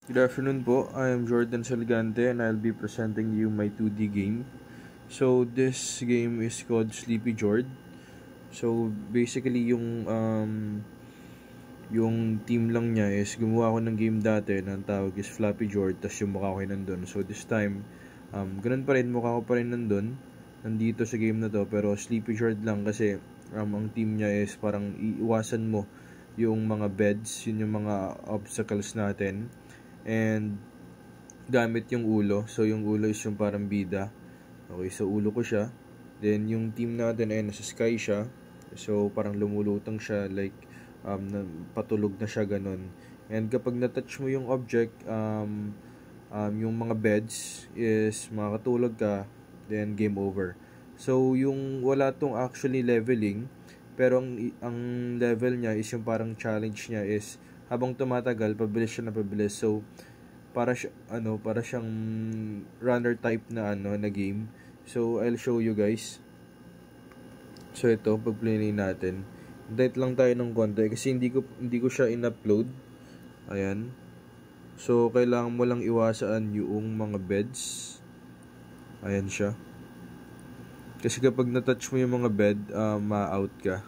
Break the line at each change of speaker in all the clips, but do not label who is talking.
Good afternoon po. I am Jordan Salgante and I'll be presenting you my 2D game. So this game is called Sleepy Jord. So basically yung team lang niya is gumawa ko ng game dati na ang tawag is Flappy Jord, tas yung mukha ko ay nandun. So this time ganun pa rin, mukha ko pa rin nandito sa game na to, pero Sleepy Jord lang kasi ang team niya is parang iiwasan mo yung mga beds, yun yung mga obstacles natin. And gamit yung ulo. So yung ulo is yung parang bida. Okay, so ulo ko siya. Then yung team natin ay nasa sky siya. So parang lumulutang siya like patulog na siya ganun. And kapag na-touch mo yung object, yung mga beds is makakatulog ka, then game over. So yung wala tong actually leveling, pero ang level niya is yung parang challenge niya is habang tumatagal pabilis siya na pabilis. So para siyang runner type na na game. So I'll show you guys. So ito, pag-play natin. Date lang tayo ng konti kasi hindi ko siya in-upload. Ayan. So kailangan mo lang iwasan yung mga beds. Ayan siya. Kasi kapag na-touch mo yung mga bed, ma-out ka.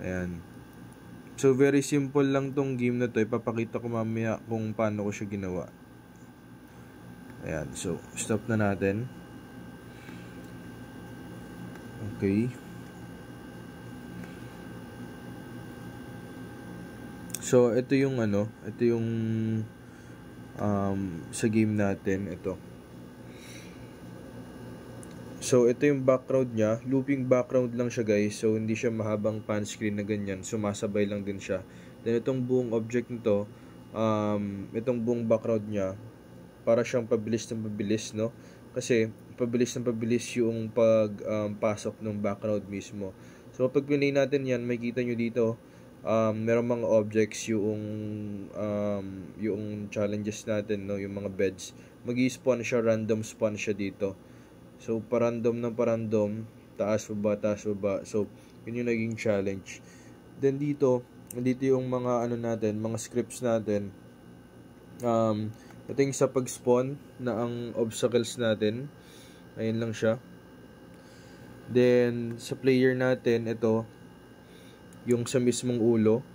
Ayan. So very simple lang tong game na to. Ipapakita ko mamaya kung paano ko siya ginawa. Ayan. So stop na natin. Okay. So ito yung sa game natin, ito. So ito yung background niya, looping background lang siya guys. So hindi siya mahabang pan screen na ganyan, sumasabay lang din siya. Then itong buong object nito, itong buong background niya, para siyang pabilis ng pabilis, no? Kasi pabilis ng pabilis yung pasok ng background mismo. So pag pinay natin yan, makikita nyo dito, merong mga objects yung challenges natin, no? Yung mga beds. Mag-i-spawn siya, random spawn siya dito. So parandom ng parandom, taas baba. So yun yung naging challenge. Then dito yung mga natin, mga scripts natin. Ito yung sa pag-spawn na ang obstacles natin. Ayun lang siya. Then sa player natin, ito yung sa mismong ulo.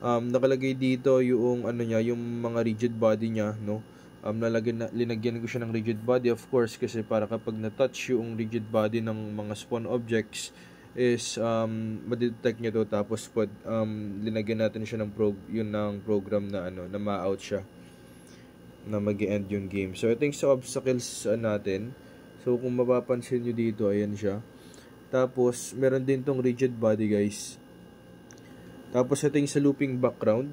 Nakalagay dito yung yung mga rigid body niya, no? Linagyan ko siya ng rigid body, of course, kasi para kapag na-touch yung rigid body ng mga spawn objects is ma-detect niya to, tapos linagyan natin siya ng program na na ma-out siya, na mag-end yung game. So ito yung sa obstacles natin. So kung mapapansin nyo dito, ayan siya. Tapos meron din tong rigid body guys. Tapos ito yung sa looping background.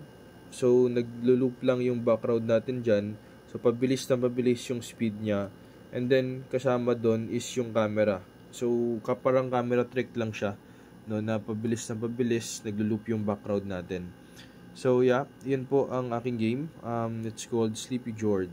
So naglo-loop lang yung background natin dyan. So pabilis na pabilis yung speed niya. And then kasama doon is yung camera. So parang camera trick lang siya, no, na pabilis naglo-loop yung background natin. So yeah, yun po ang aking game. It's called Sleepy Jord.